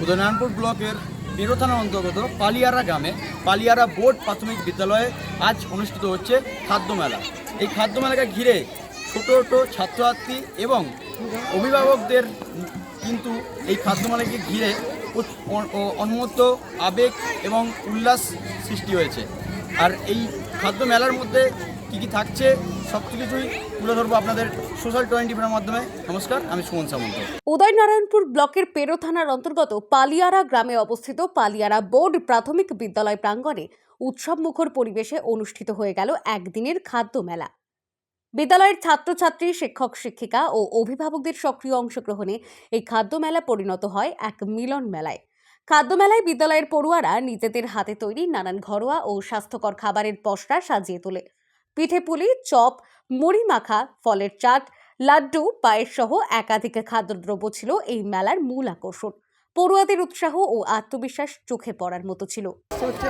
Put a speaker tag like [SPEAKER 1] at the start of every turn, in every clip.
[SPEAKER 1] উদয়নারায়ণপুর ব্লকের বেরো থানার অন্তর্গত পালিয়ারা গ্রামে পালিয়ারা বোর্ড প্রাথমিক বিদ্যালয়ে আজ অনুষ্ঠিত হচ্ছে খাদ্যমেলা। এই খাদ্যমেলাকে ঘিরে ছোট ছোট ছাত্রছাত্রী এবং অভিভাবকদের কিন্তু এই খাদ্যমেলাকে ঘিরে অন্যত্র আবেগ এবং উল্লাস সৃষ্টি হয়েছে। আর এই খাদ্যমেলার মধ্যে কী কী থাকছে সব কিছুই তুলে ধরবো আপনাদের সোশ্যাল 24-এর মাধ্যমে। নমস্কার, আমি সুমন সামন্ত।
[SPEAKER 2] উদয়নারায়ণপুর ব্লকের পেরো থানার অন্তর্গত পালিয়ারা গ্রামে অবস্থিত পালিয়ারা বোর্ড প্রাথমিক বিদ্যালয় প্রাঙ্গণে উৎসব মুখর পরিবেশে অনুষ্ঠিত হয়ে গেল একদিনের খাদ্য মেলা। বিদ্যালয়ের ছাত্রছাত্রী, শিক্ষক শিক্ষিকা ও অভিভাবকদের সক্রিয় অংশগ্রহণে এই খাদ্য মেলা পরিণত হয় এক মিলন মেলায়। খাদ্য মেলায় বিদ্যালয়ের পড়ুয়ারা নিজেদের হাতে তৈরি নানান ঘরোয়া ও স্বাস্থ্যকর খাবারের পসরা সাজিয়ে তোলে। পিঠেপুলি, চপ, মুড়ি মাখা, ফলের চাট, লাড্ডু, পায়েস সহ একাধিক খাদ্যদ্রব্য ছিল এই মেলার মূল আকর্ষণ। পড়ুয়াদের উৎসাহ ও আত্মবিশ্বাস চোখে পড়ার মতো ছিল।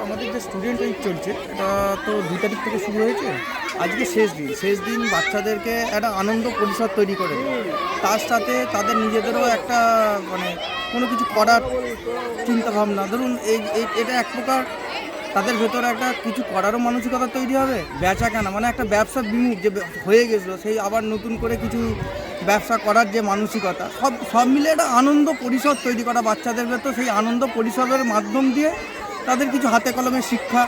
[SPEAKER 3] আমাদের যে স্টুডেন্ট উইক চলছে, এটা তো 2 তারিখ থেকে শুরু হয়েছে। আজকে শেষ দিন বাচ্চাদেরকে একটা আনন্দ পরিসর তৈরি করে, তার সাথে তাদের নিজেদেরও একটা কোনো কিছু করার চিন্তাভাবনা। ধরুন এটা এক প্রকার তাদের ভেতরে একটা কিছু করারও মানসিকতা তৈরি হবে। বেচা কেনা একটা ব্যবসা বিমুখ যে হয়ে গেছিলো, সেই আবার নতুন করে কিছু ব্যবসা করার যে মানসিকতা, সব মিলে একটা আনন্দ পরিসর তৈরি করা বাচ্চাদের ভেতর। সেই আনন্দ পরিসরের মাধ্যম দিয়ে তাদের কিছু হাতে কলমে শিক্ষা,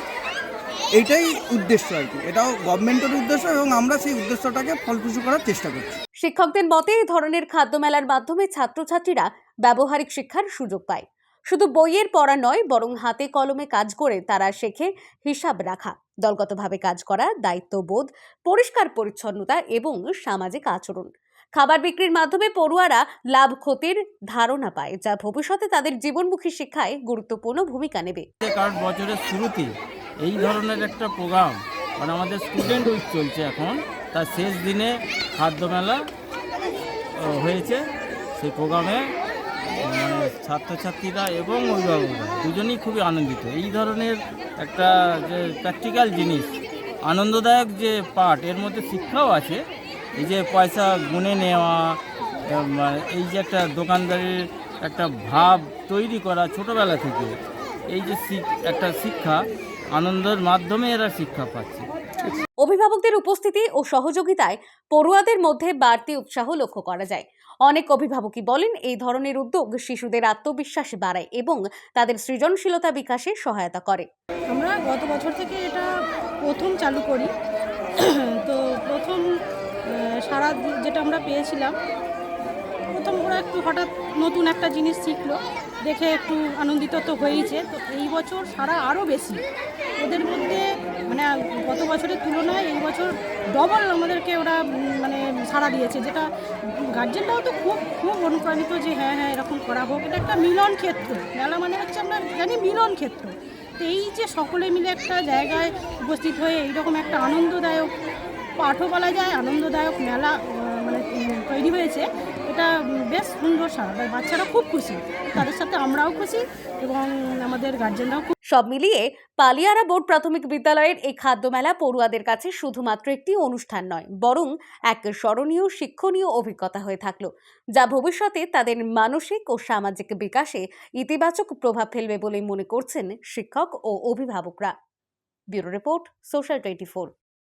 [SPEAKER 3] এইটাই উদ্দেশ্য আর কি। এটাও গভর্নমেন্টের উদ্দেশ্য এবং আমরা সেই উদ্দেশ্যটাকে ফলপ্রসূ করার চেষ্টা করছি।
[SPEAKER 2] শিক্ষকদের মতে এই ধরনের খাদ্য মেলার মাধ্যমে ছাত্রছাত্রীরা ব্যবহারিক শিক্ষার সুযোগ পায়। শুধু বইয়ের পড়া নয়, বরং হাতে কলমে কাজ করে তারা শেখে হিসাব রাখা, দলগতভাবে কাজ করা, দায়িত্ববোধ, পরিষ্কার পরিচ্ছন্নতা এবং সামাজিক আচরণ। খাবার বিক্রির মাধ্যমে পড়ুয়ারা লাভ ক্ষতির ধারণা পায়, যা ভবিষ্যতে তাদের জীবনমুখী শিক্ষায় গুরুত্বপূর্ণ ভূমিকা নেবে।
[SPEAKER 4] কারণ বছরের শুরুতে এই ধরনের একটা প্রোগ্রাম, আমাদের স্টুডেন্ট উইক চলছে এখন, তার শেষ দিনে খাদ্যমেলা হয়েছে। সেই প্রোগ্রামে ছাত্রছাত্রীরা এবং অভিভাবকরা দুজনেই খুবই আনন্দিত। এই ধরনের একটা যে প্র্যাকটিক্যাল জিনিস, আনন্দদায়ক যে পার্ট, এর মধ্যে শিক্ষাও আছে। এই যে পয়সা গুনে নেওয়া, এই যে একটা দোকানদারির একটা ভাব তৈরি করা ছোটোবেলা থেকে, এই যে একটা শিক্ষা, আনন্দের মাধ্যমে এরা শিক্ষা পাচ্ছে।
[SPEAKER 2] অভিভাবকদের উপস্থিতি ও সহযোগিতায় পড়ুয়াদের মধ্যে বাড়তি উৎসাহ লক্ষ্য করা যায়। অনেক অভিভাবকই বলেন, এই ধরনের উদ্যোগ শিশুদের আত্মবিশ্বাস বাড়ায় এবং তাদের সৃজনশীলতা বিকাশে সহায়তা করে।
[SPEAKER 5] আমরা গত বছর থেকে এটা প্রথম চালু করি। তো প্রথম সারা যেটা আমরা পেয়েছিলাম, প্রথম ওরা একটু হঠাৎ নতুন একটা জিনিস শিখলো, দেখে একটু আনন্দিত তো হয়েইছে। তো এই বছর সারা আরও বেশি ওদের মধ্যে, গত বছরের তুলনায় এই বছর ডবল আমাদেরকে ওরা সাড়া দিয়েছে, যেটা গার্জেনরাও তো খুব খুব অনুপ্রাণিত যে হ্যাঁ এরকম করা হোক। এটা একটা মিলন ক্ষেত্র, মেলা হচ্ছে আমরা জানি মিলন ক্ষেত্র। তো এই যে সকলে মিলে একটা জায়গায় উপস্থিত হয়ে এইরকম একটা আনন্দদায়ক, পাঠও বলা যায় আনন্দদায়ক মেলা তৈরি হয়েছে, এটা বেশ সুন্দর। সারা বাচ্চারা খুব খুশি, তাদের সাথে আমরাও খুশি এবং আমাদের গার্জেনরাও খুব।
[SPEAKER 2] সব মিলিয়ে পালিয়ারা বোর্ড প্রাথমিক বিদ্যালয়ের এই খাদ্য মেলা পড়ুয়াদের কাছে শুধুমাত্র একটি অনুষ্ঠান নয়, বরং এক স্মরণীয় শিক্ষণীয় অভিজ্ঞতা হয়ে থাকলো, যা ভবিষ্যতে তাদের মানসিক ও সামাজিক বিকাশে ইতিবাচক প্রভাব ফেলবে বলে মনে করছেন শিক্ষক ও অভিভাবকরা। Bureau report, social 24।